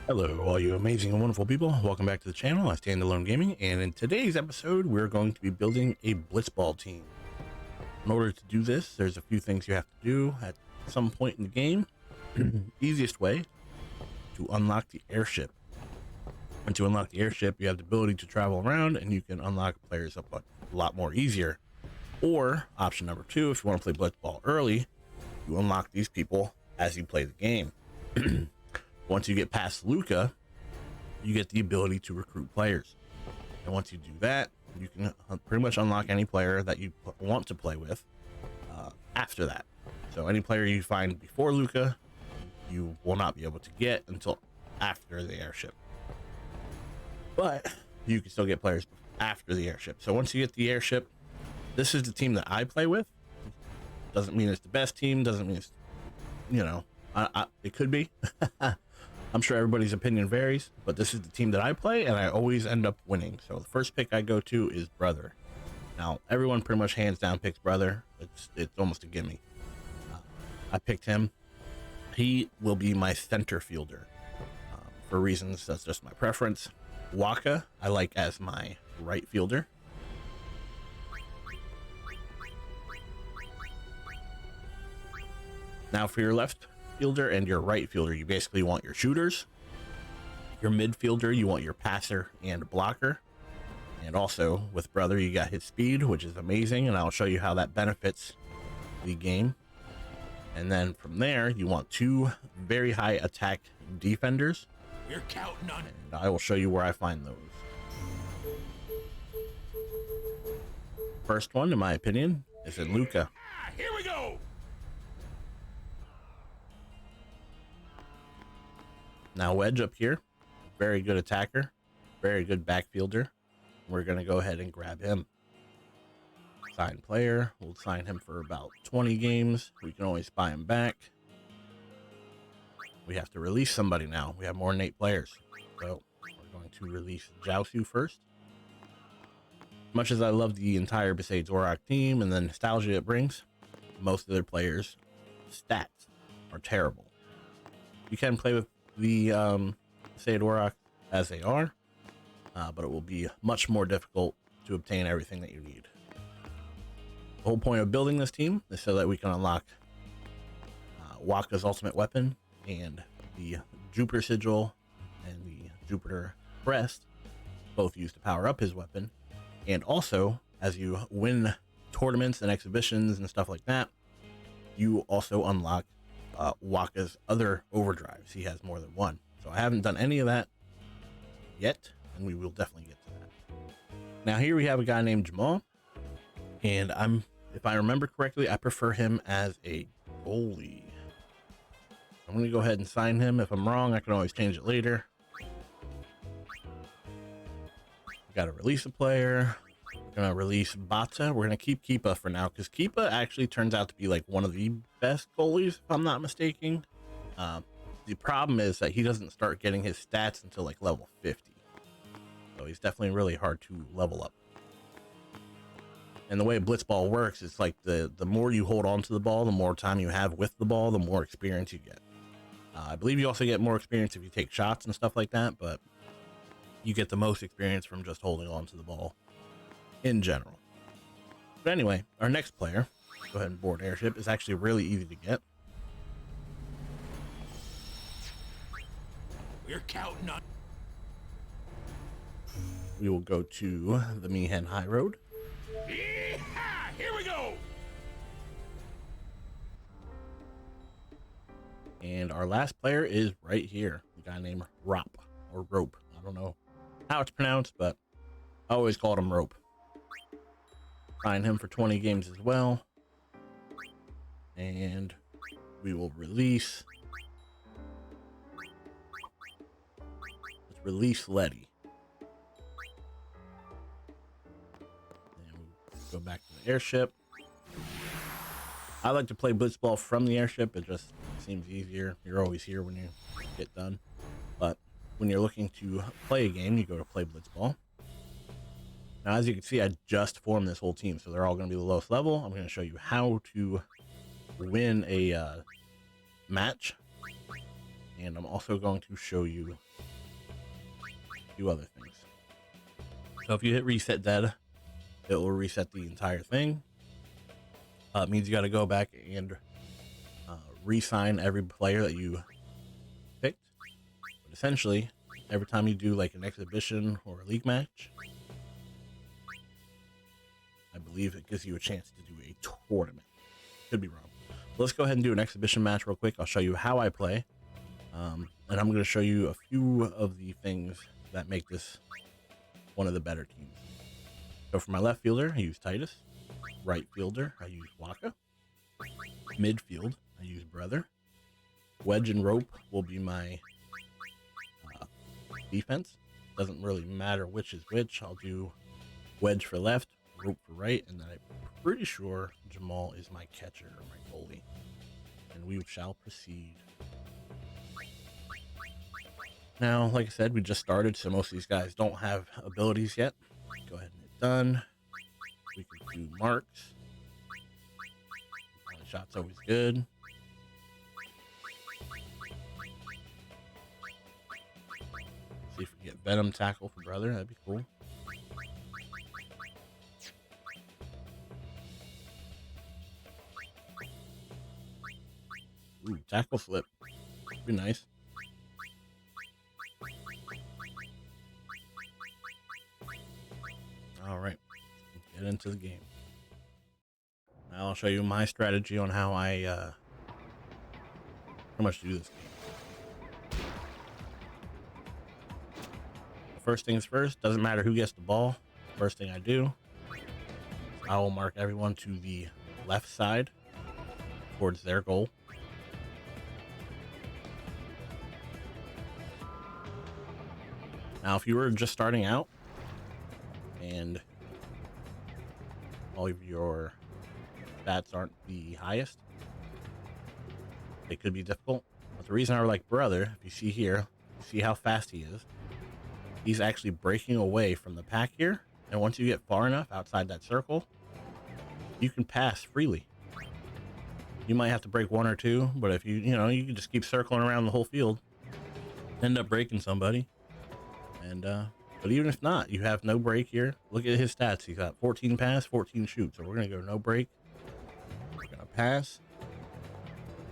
Hello, all you amazing and wonderful people. Welcome back to the channel, IStandAlone Gaming, and in today's episode, we're going to be building a blitzball team. In order to do this, there's a few things you have to do at some point in the game. Easiest way to unlock the airship. Once you unlock the airship, you have the ability to travel around, and you can unlock players up a lot more easier. Or option number two, if you want to play blitzball early, you unlock these people as you play the game. Once you get past Luca, you get the ability to recruit players. And once you do that, you can pretty much unlock any player that you want to play with after that. So any player you find before Luca, you will not be able to get until after the airship. But you can still get players after the airship. So once you get the airship, this is the team that I play with. Doesn't mean it's the best team, doesn't mean it's, you know, it could be. I'm sure everybody's opinion varies, but this is the team that I play, and I always end up winning. So the first pick I go to is Brother. Now, everyone pretty much hands down picks Brother. It's almost a gimme. I picked him. He will be my center fielder. For reasons, that's just my preference. Waka, I like as my right fielder. Now for your left fielder and your right fielder, you basically want your shooters. Your midfielder, you want your passer and blocker. And also with Brother, you got his speed, which is amazing, and I'll show you how that benefits the game. And then from there, you want two very high attack defenders. We're counting on it. And I will show you where I find those. First one, in my opinion, is in Luca. Here we go. Now Wedge up here, very good attacker, very good backfielder. We're going to go ahead and grab him. Sign player, we'll sign him for about 20 games. We can always buy him back. We have to release somebody now. We have more than 8 players. So we're going to release Jiaosu first. Much as I love the entire Besaid Zorak team and the nostalgia it brings, most of their players' stats are terrible. You can play with the Besaid Zorak as they are, but it will be much more difficult to obtain everything that you need. The whole point of building this team is so that we can unlock Waka's ultimate weapon and the Jupiter Sigil and the Jupiter Crest, both used to power up his weapon. And also, as you win tournaments and exhibitions and stuff like that, you also unlock Waka's other overdrives. He has more than one. So I haven't done any of that yet, and we will definitely get to that. Now here we have a guy named Jamal, and if I remember correctly, I prefer him as a goalie. I'm going to go ahead and sign him. If I'm wrong, I can always change it later. We got to release a player. We're going to release Bata. We're going to keep Keepa for now, because Keepa actually turns out to be like one of the best goalies, if I'm not mistaken. The problem is that he doesn't start getting his stats until like level 50. So he's definitely really hard to level up. And the way Blitzball works, it's like the more you hold on to the ball, the more time you have with the ball, the more experience you get. I believe you also get more experience if you take shots and stuff like that, but you get the most experience from just holding on to the ball in general. But anyway, our next player, go ahead and board airship, is actually really easy to get. We're counting on. We will go to the Mihen High Road. Yeehaw! Here we go. And our last player is right here, a guy named Rop or Rope. I don't know how it's pronounced, but I always called him Rope. Sign him for 20 games as well. And we will release. Let's release Letty. And we go back to the airship. I like to play blitzball from the airship. It just seems easier. You're always here when you get done. But when you're looking to play a game, you go to play blitzball. Now, as you can see, I just formed this whole team, so they're all going to be the lowest level. I'm going to show you how to win a match and I'm also going to show you a few other things. So if you hit reset dead, it will reset the entire thing. It means you got to go back and re-sign every player that you picked. But essentially, every time you do like an exhibition or a league match, I believe it gives you a chance to do a tournament. Could be wrong. Let's go ahead and do an exhibition match real quick. I'll show you how I play. And I'm going to show you a few of the things that make this one of the better teams. So for my left fielder, I use Titus. Right fielder, I use Waka. Midfield, I use Brother. Wedge and Rope will be my defense. Doesn't really matter which is which. I'll do Wedge for left, Rope for right, and then I'm pretty sure Jamal is my catcher or my goalie. And we shall proceed. Now, like I said, we just started, so most of these guys don't have abilities yet. Go ahead and hit done. We can do marks. Shot's always good. See if we get Venom Tackle for Brother. That'd be cool. Ooh, Tackle Flip. Be nice. All right, let's get into the game. Now I'll show you my strategy on how I pretty much do this game. First things first, doesn't matter who gets the ball. First thing I do, I will mark everyone to the left side towards their goal. Now, if you were just starting out and all of your stats aren't the highest, it could be difficult. But the reason I like Brother, if you see here, see how fast he is. He's actually breaking away from the pack here, and once you get far enough outside that circle, you can pass freely. You might have to break one or two, but if you can just keep circling around the whole field, end up breaking somebody. And but even if not, you have no break here. Look at his stats. He's got 14 pass, 14 shoot. So we're gonna go no break. We're gonna pass,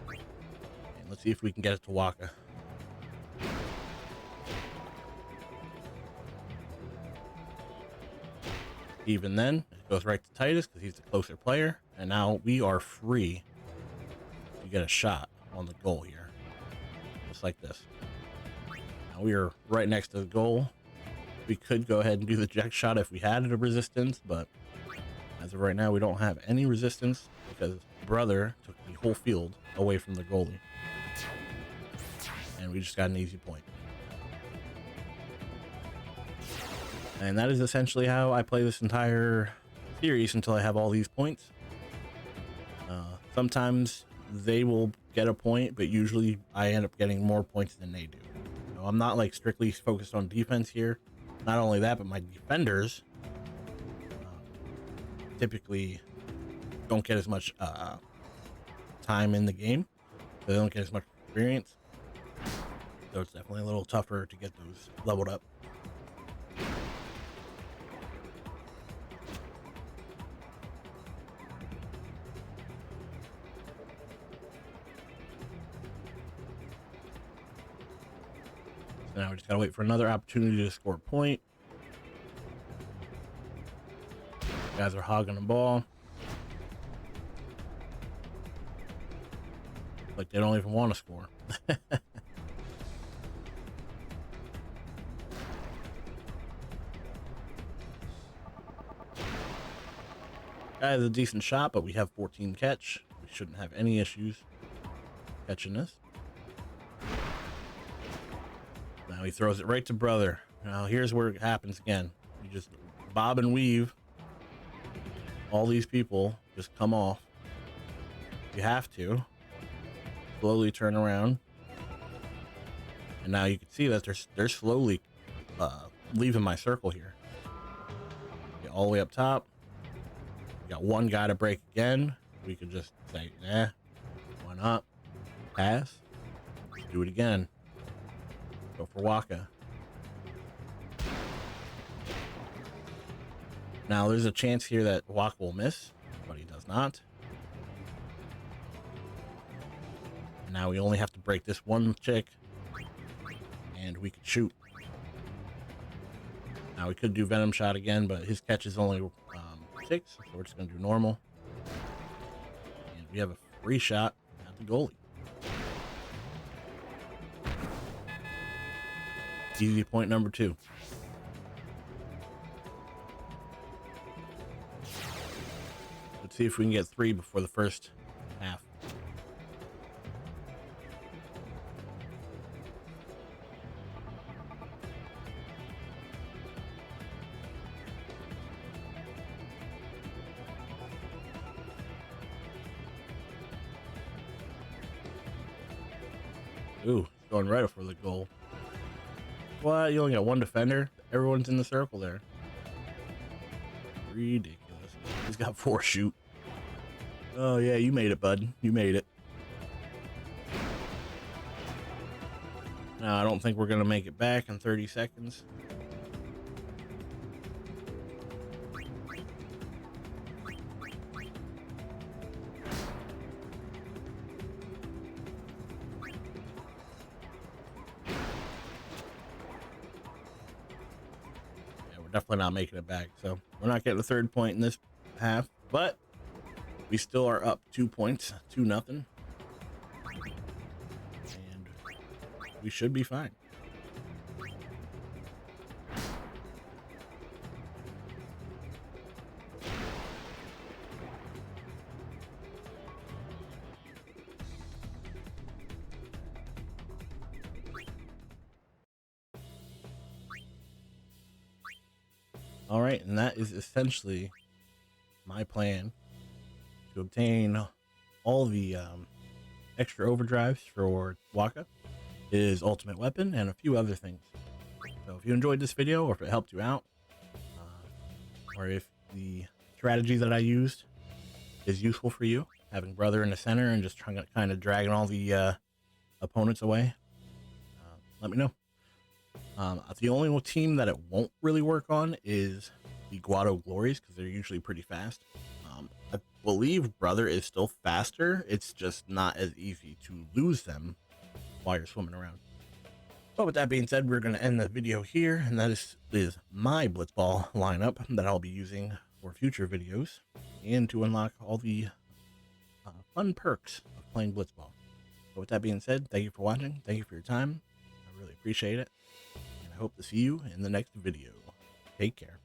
and let's see if we can get it to Waka. Even then, it goes right to Titus because he's the closer player. And now we are free to get a shot on the goal here. Just like this. Now we are right next to the goal. We could go ahead and do the eject shot if we had a resistance, but as of right now, we don't have any resistance because Brother took the whole field away from the goalie. And we just got an easy point. And that is essentially how I play this entire series until I have all these points. Sometimes they will get a point, but usually I end up getting more points than they do. I'm not like strictly focused on defense here. Not only that, but my defenders typically don't get as much time in the game. They don't get as much experience. So it's definitely a little tougher to get those leveled up. Now we just gotta wait for another opportunity to score a point. Guys are hogging the ball. Like they don't even want to score. Guy has a decent shot, but we have 14 catch. We shouldn't have any issues catching this. Now he throws it right to Brother. Now here's where it happens again. You just bob and weave. All these people just come off. You have to slowly turn around. And now you can see that they're slowly leaving my circle here. Get all the way up top. You got one guy to break again. We could just say, why not? Pass. Let's do it again. Go for Waka. Now, there's a chance here that Waka will miss, but he does not. And now we only have to break this one chick, and we could shoot. Now, we could do Venom Shot again, but his catch is only 6, so we're just going to do normal. And we have a free shot at the goalie. Easy point number 2. Let's see if we can get 3 before the first half. Ooh, going right for the goal. What? You only got 1 defender? Everyone's in the circle there. Ridiculous. He's got 4 shoot. Oh, yeah, you made it, bud. You made it. No, I don't think we're going to make it back in 30 seconds. Definitely not making it back, so we're not getting a 3rd point in this half, but we still are up 2 points, 2-0, and we should be fine. All right, and that is essentially my plan to obtain all the extra overdrives for Waka, his ultimate weapon, and a few other things. So if you enjoyed this video, or if it helped you out, or if the strategy that I used is useful for you, having brother in the center and just trying to kind of dragging all the opponents away, let me know. The only team that it won't really work on is the Guado Glories, because they're usually pretty fast. I believe Brother is still faster. It's just not as easy to lose them while you're swimming around. But with that being said, we're going to end the video here, and that is my Blitzball lineup that I'll be using for future videos and to unlock all the fun perks of playing Blitzball. But with that being said, thank you for watching. Thank you for your time. I really appreciate it. I hope to see you in the next video. Take care.